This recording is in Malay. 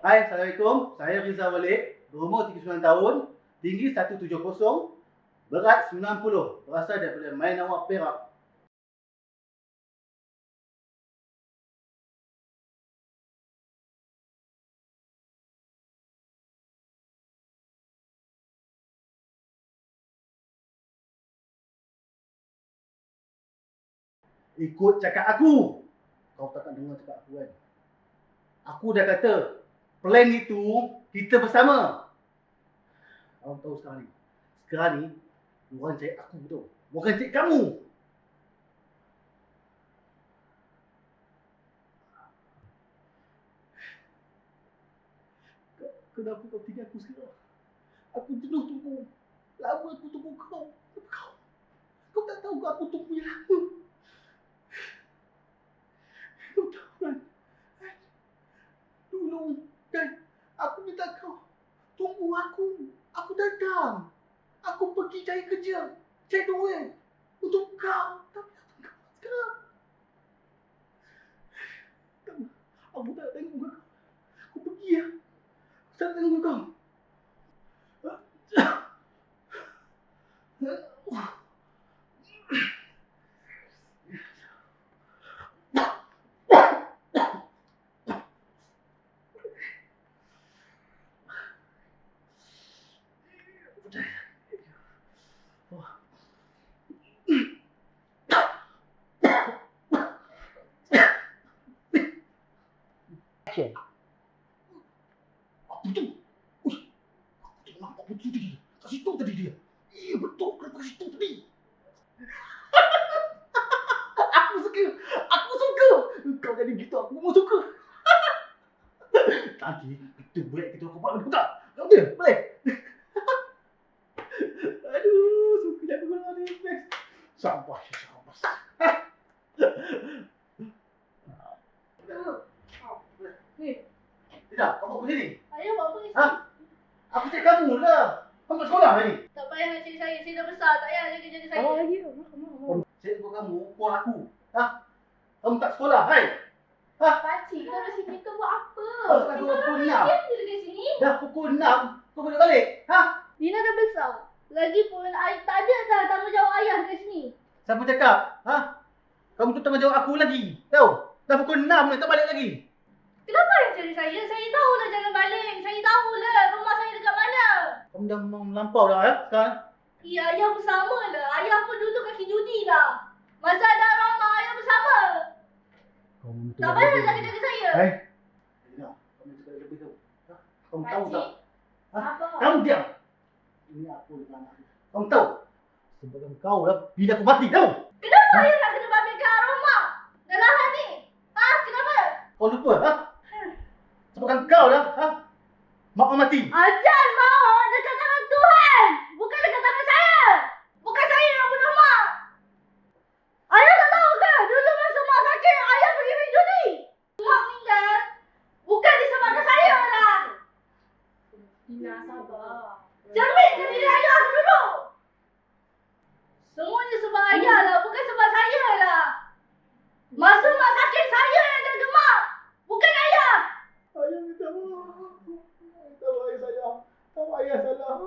Hai, Assalamualaikum. Saya Rizal Walid, berumur 39 tahun, tinggi 170, berat 90, berasal daripada Mainawa, Perak. Ikut cakap aku. Kau takkan dengar cakap aku kan? Aku dah kata, plan itu kita bersama. Kau tahu sekarang ni. Sekarang ni, orang cari aku tu. Bukan cari kamu. Kenapa kau tinggal aku sekarang? Aku jenuh tunggu. Lama aku tunggu kau. Kau tak tahu aku tunggu yang lama. Kau tahu kan? Dulu kan aku minta kau tunggu aku. Aku datang. Aku pergi cari kerja. Cari duit. Untuk kau. Tapi aku tak sekarang. Aku tak nak tengok kau. Aku pergi ya. Aku tak nak tengok kau. Action. Apa tu? Uish. Aku tak nampak betul tadi. Kat situ tadi dia. Betul. Kenapa kat situ tadi? Aku suka. Aku suka. Kau jadi gitu aku pun suka. Nanti kita break kita aku buat buka. Kau dia, boleh? Aduh, suka aku kalau ada next. Sabar. Tidak, kamu ke sini. Ayah buat apa ni? Ha? Aku cari kamu lah. Kamu tak sekolah hari ni? Tak payah nak cari saya dah besar. Tak payah jaga jadi saya. Oh, lagi. Saya ikut kamu, pukul aku. Ha? Kamu tak sekolah, hai? Ha? Pakcik, kita kat sini kita buat apa? Pasal Kita pukul orang 6. diam je dekat sini. Dah pukul 6, kau boleh balik? Ha? Dina dah besar. Lagipun tak ada dah tanggungjawab ayah dekat sini. Siapa cakap? Ha? Kamu tu tanggungjawab aku lagi. Tahu? Dah pukul 6 ni, tak balik lagi. Kenapa ayah cari saya? Saya tahulah jalan balik. Saya tahulah rumah saya dekat mana. Kamu dah melampau dah ya sekarang? Ya, ayah bersama lah. Ayah pun dulu kaki judi lah. Masa ada Rama, ayah bersama. Tak payah nak jaga-jaga saya. Hai. Dina, kamu cakap lebih tu. Ha? Kamu tahu tak? Ha? Apa? Kamu diam. Ini aku dengan anak aku. Kamu tahu? Sebab kau lah bila aku mati tahu? Kenapa ayah nak kena babitkan Rama? Dah lahan ni. Ha? Kenapa? Kau lupa ha? Sebabkan kau lah ha? Mak kau mati. Ajar maut dekat tangan Tuhan. Bukan dekat tangan saya. Bukan saya yang bunuh mak. Ayah tak tahu ke? Dulu masa mak sakit, ayah pergi main judi. Mak meninggal. Bukan disebabkan saya lah. Dina, sabar. Cermin diri ayah dulu. Semuanya sebab ayah lah. Bukan sebab saya lah. Masa mak sakit, saya yang jaga mak. Bukan ayah. Ayah minta maaf. Tahu ayah salah. Tahu ayah salah.